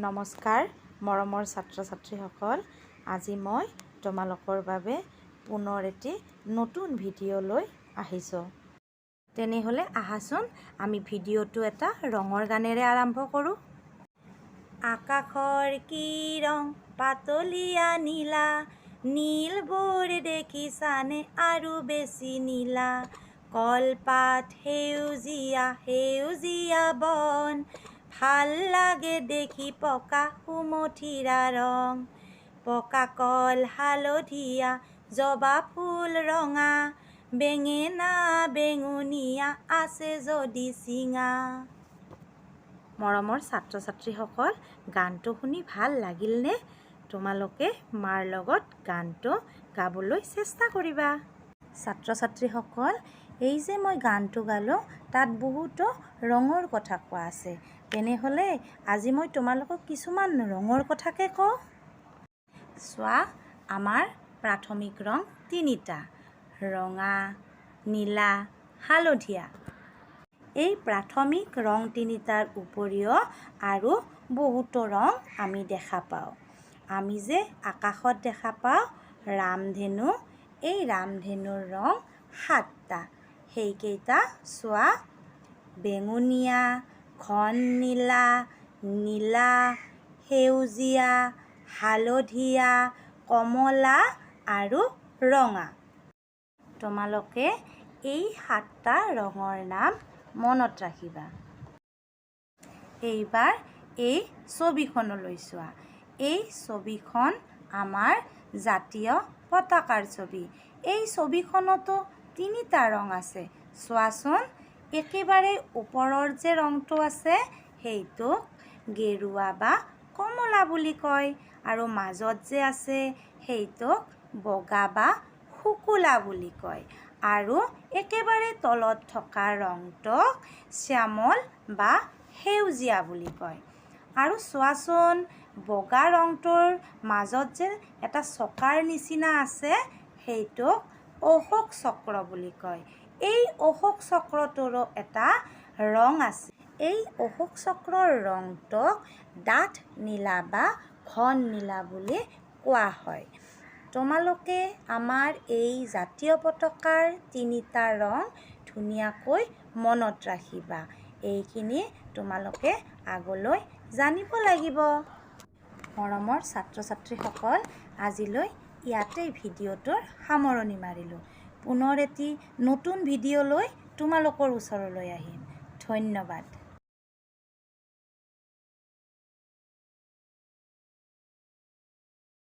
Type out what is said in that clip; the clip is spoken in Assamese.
নমস্কাৰ মৰমৰ ছাত্ৰ ছাত্ৰীসকল, আজি মই তোমালোকৰ বাবে পুনৰ এটি নতুন ভিডিঅ' লৈ আহিছোঁ। তেনেহ'লে আহাচোন আমি ভিডিঅ'টো এটা ৰঙৰ গানেৰে আৰম্ভ কৰোঁ। আকাশৰ কি ৰং পাতলীয়া নীলা, নীলবোৰ দেখিছানে আৰু বেছি নীলা, কলপাত সেউজীয়া সেউজীয়া বন, ভাল লাগে দেখি পকা সুমথিৰা ৰং, পকা কল হালধীয়া, জবা ফুল ৰঙা, বেঙেনা বেঙুনীয়া আছে যদি চিঙা। মৰমৰ ছাত্ৰ ছাত্ৰীসকল, গানটো শুনি ভাল লাগিলনে? তোমালোকে মাৰ লগত গানটো গাবলৈ চেষ্টা কৰিবা। ছাত্ৰ ছাত্ৰীসকল, এই যে মই গানটো গালোঁ তাত বহুতো ৰঙৰ কথা কোৱা আছে। তেনেহ'লে আজি মই তোমালোকক কিছুমান ৰঙৰ কথাকে কওঁ। চোৱা, আমাৰ প্ৰাথমিক ৰং তিনিটা: ৰঙা, নীলা, হালধীয়া। এই প্ৰাথমিক ৰং তিনিটাৰ উপৰিও আৰু বহুতো ৰং আমি দেখা পাওঁ। আমি যে আকাশত দেখা পাওঁ ৰামধেনু, এই ৰামধেনুৰ ৰং 7টা। সেইকেইটা চোৱা: বেঙুনীয়া, ঘন নীলা, নীলা, সেউজীয়া, হালধীয়া, কমলা আৰু ৰঙা। তোমালোকে এই 7টা ৰঙৰ নাম মনত ৰাখিবা। এইবাৰ এই ছবিখনলৈ চোৱা। এই ছবিখন আমাৰ জাতীয় পতাকাৰ ছবি। এই ছবিখনতো 3টা ৰং আছে। চোৱাচোন, একেবাৰে ওপৰৰ যে ৰংটো আছে সেইটোক গেৰুৱা বা কমলা বুলি কয়, আৰু মাজত যে আছে সেইটোক বগা বা শুকুলা বুলি কয়, আৰু একেবাৰে তলত থকা ৰংটোক শ্যামল বা সেউজীয়া বুলি কয়। আৰু চোৱাচোন, বগা ৰংটোৰ মাজত যে এটা চকাৰ নিচিনা আছে সেইটোক অশোক চক্ৰ বুলি কয়। এই অশোক চক্ৰটোৰো এটা ৰং আছে। এই অশোক চক্ৰৰ ৰংটোক ডাঠ নীলা বা ঘন নীলা বুলি কোৱা হয়। তোমালোকে আমাৰ এই জাতীয় পতাকাৰ 3টা ৰং ধুনীয়াকৈ মনত ৰাখিবা। এইখিনি তোমালোকে আগলৈ জানিব লাগিব। মৰমৰ ছাত্ৰ ছাত্ৰীসকল, আজিলৈ ইয়াতেই ভিডিঅ'টোৰ সামৰণি মাৰিলোঁ। পুনৰ এটি নতুন ভিডিঅ' লৈ তোমালোকৰ ওচৰলৈ আহিম। ধন্যবাদ।